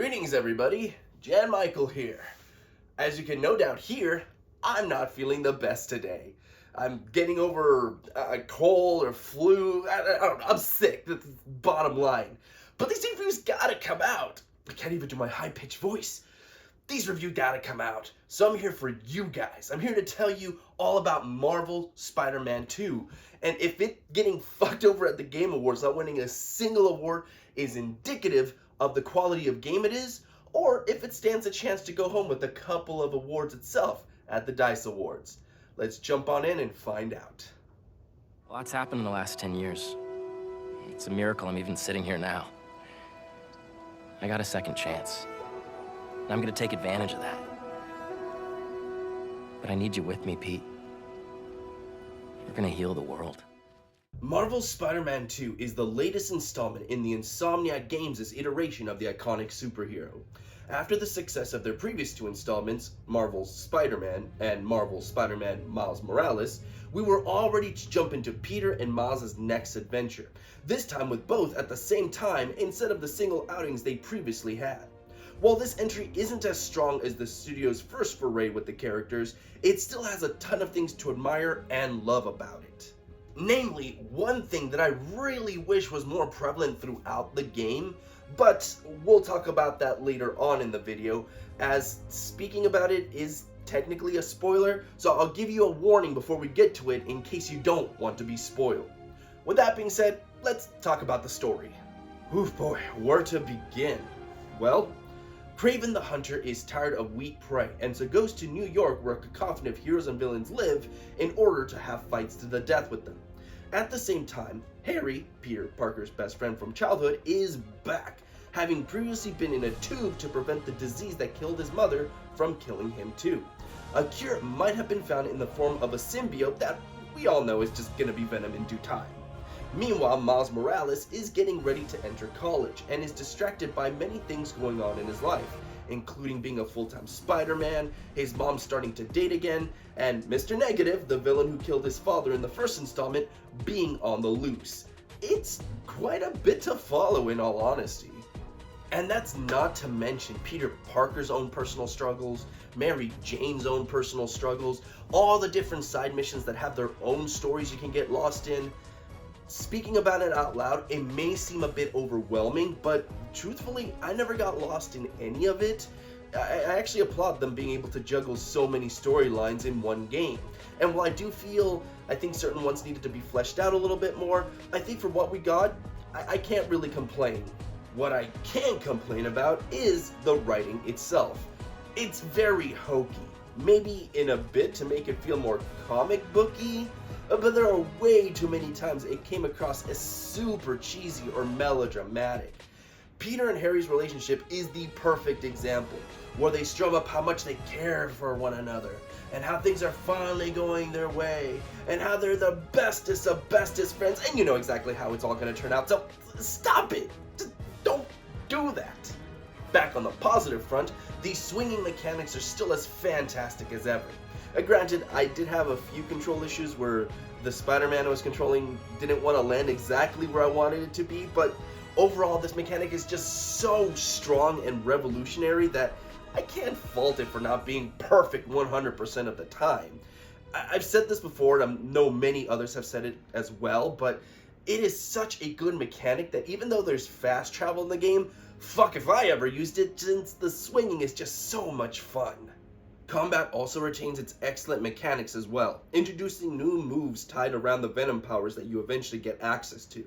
Greetings everybody, Jan Michael here. As you can no doubt hear, I'm not feeling the best today. I'm getting over a cold or flu, I don't know, I'm sick, that's the bottom line. But these reviews gotta come out. I can't even do my high-pitched voice. These reviews gotta come out, so I'm here for you guys. I'm here to tell you all about Marvel Spider-Man 2. And if it getting fucked over at the Game Awards, not winning a single award, is indicative of the quality of game it is, or if it stands a chance to go home with a couple of awards itself at the DICE Awards. Let's jump on in and find out. A lot's happened in the last 10 years. It's a miracle I'm even sitting here now. I got a second chance. And I'm gonna take advantage of that. But I need you with me, Pete. We're gonna heal the world. Marvel's Spider-Man 2 is the latest installment in the Insomniac Games' iteration of the iconic superhero. After the success of their previous two installments, Marvel's Spider-Man and Marvel's Spider-Man Miles Morales, we were all ready to jump into Peter and Miles' next adventure, this time with both at the same time instead of the single outings they previously had. While this entry isn't as strong as the studio's first foray with the characters, it still has a ton of things to admire and love about it. Namely, one thing that I really wish was more prevalent throughout the game, but we'll talk about that later on in the video, as speaking about it is technically a spoiler, so I'll give you a warning before we get to it in case you don't want to be spoiled. With that being said, let's talk about the story. Oof boy, where to begin? Well, Kraven the Hunter is tired of weak prey, and so goes to New York where a cacophony of heroes and villains live in order to have fights to the death with them. At the same time, Harry, Peter Parker's best friend from childhood, is back, having previously been in a tube to prevent the disease that killed his mother from killing him too. A cure might have been found in the form of a symbiote that we all know is just gonna be Venom in due time. Meanwhile, Miles Morales is getting ready to enter college and is distracted by many things going on in his life, including being a full-time Spider-Man, his mom starting to date again, and Mr. Negative, the villain who killed his father in the first installment, being on the loose. It's quite a bit to follow in all honesty. And that's not to mention Peter Parker's own personal struggles, Mary Jane's own personal struggles, all the different side missions that have their own stories you can get lost in. Speaking about it out loud, it may seem a bit overwhelming, but truthfully, I never got lost in any of it. I actually applaud them being able to juggle so many storylines in one game. And while I think certain ones needed to be fleshed out a little bit more, I think for what we got, I can't really complain. What I can complain about is the writing itself. It's very hokey, maybe in a bit to make it feel more comic booky, but there are way too many times it came across as super cheesy or melodramatic. Peter and Harry's relationship is the perfect example, where they strum up how much they care for one another, and how things are finally going their way, and how they're the bestest of bestest friends, and you know exactly how it's all going to turn out, so stop it! Just don't do that! Back on the positive front, the swinging mechanics are still as fantastic as ever. Granted, I did have a few control issues where the Spider-Man I was controlling didn't want to land exactly where I wanted it to be, but overall this mechanic is just so strong and revolutionary that I can't fault it for not being perfect 100% of the time. I've said this before, and I know many others have said it as well, but it is such a good mechanic that even though there's fast travel in the game, fuck if I ever used it, since the swinging is just so much fun. Combat also retains its excellent mechanics as well, introducing new moves tied around the Venom powers that you eventually get access to.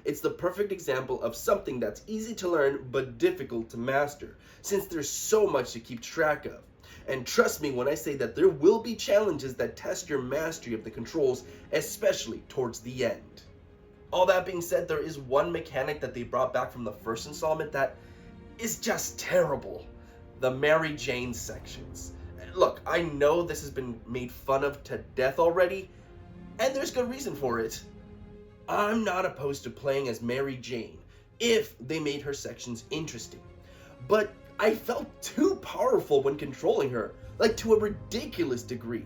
It's the perfect example of something that's easy to learn but difficult to master, since there's so much to keep track of. And trust me when I say that there will be challenges that test your mastery of the controls, especially towards the end. All that being said, there is one mechanic that they brought back from the first installment that is just terrible. The Mary Jane sections. Look, I know this has been made fun of to death already, and there's good reason for it. I'm not opposed to playing as Mary Jane, if they made her sections interesting. But I felt too powerful when controlling her, like to a ridiculous degree.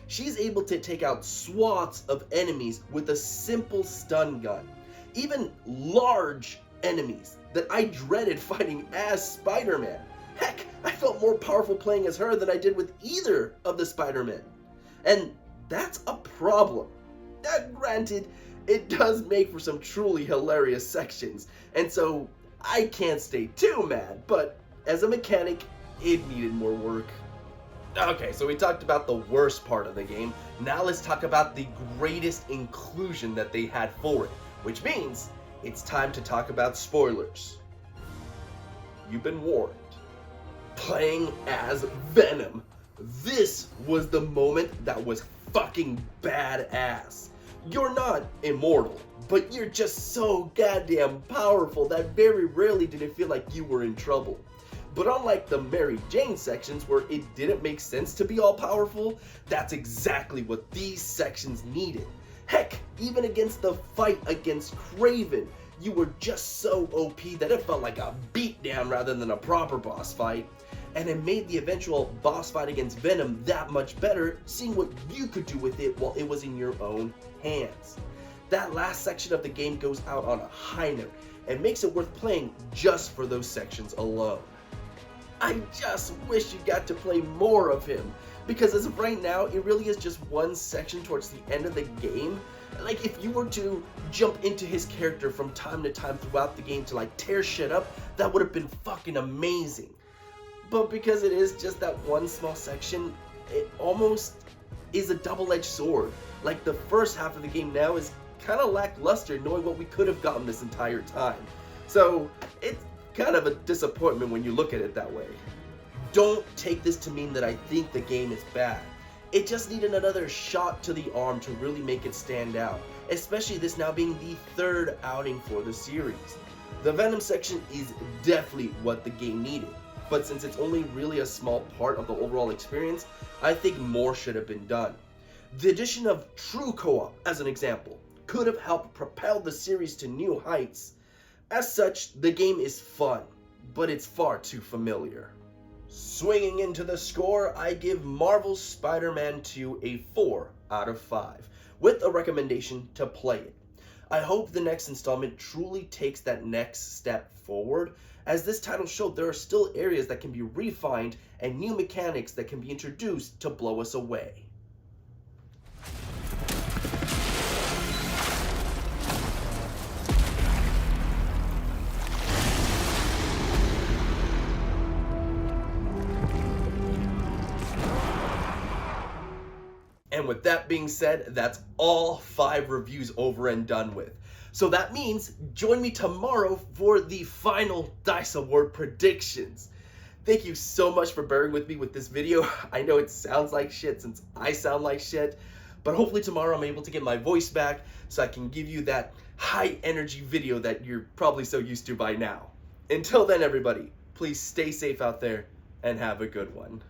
She's able to take out swaths of enemies with a simple stun gun. Even large enemies that I dreaded fighting as Spider-Man. Heck, I felt more powerful playing as her than I did with either of the Spider-Men. And that's a problem. Granted, it does make for some truly hilarious sections, and so I can't stay too mad, but as a mechanic, it needed more work. Okay, so we talked about the worst part of the game. Now let's talk about the greatest inclusion that they had for it, which means it's time to talk about spoilers. You've been warned. Playing as Venom. This was the moment that was fucking badass. You're not immortal, but you're just so goddamn powerful that very rarely did it feel like you were in trouble. But unlike the Mary Jane sections where it didn't make sense to be all powerful, that's exactly what these sections needed. Heck, even against the fight against Kraven, you were just so OP that it felt like a beatdown rather than a proper boss fight. And it made the eventual boss fight against Venom that much better, seeing what you could do with it while it was in your own hands. That last section of the game goes out on a high note and makes it worth playing just for those sections alone. I just wish you got to play more of him, because as of right now, it really is just one section towards the end of the game. Like, if you were to jump into his character from time to time throughout the game to like tear shit up, that would have been fucking amazing. But because it is just that one small section, it almost is a double-edged sword. Like, the first half of the game now is kind of lackluster, knowing what we could have gotten this entire time. So it's kind of a disappointment when you look at it that way. Don't take this to mean that I think the game is bad. It just needed another shot to the arm to really make it stand out, especially this now being the third outing for the series. The Venom section is definitely what the game needed, but since it's only really a small part of the overall experience, I think more should have been done. The addition of true co-op, as an example, could have helped propel the series to new heights. As such, the game is fun, but it's far too familiar. Swinging into the score, I give Marvel's Spider-Man 2 a 4 out of 5, with a recommendation to play it. I hope the next installment truly takes that next step forward. As this title showed, there are still areas that can be refined and new mechanics that can be introduced to blow us away. And with that being said, that's all 5 reviews over and done with. So that means join me tomorrow for the final DICE Award predictions. Thank you so much for bearing with me with this video. I know it sounds like shit since I sound like shit, but hopefully tomorrow I'm able to get my voice back so I can give you that high energy video that you're probably so used to by now. Until then, everybody, please stay safe out there and have a good one.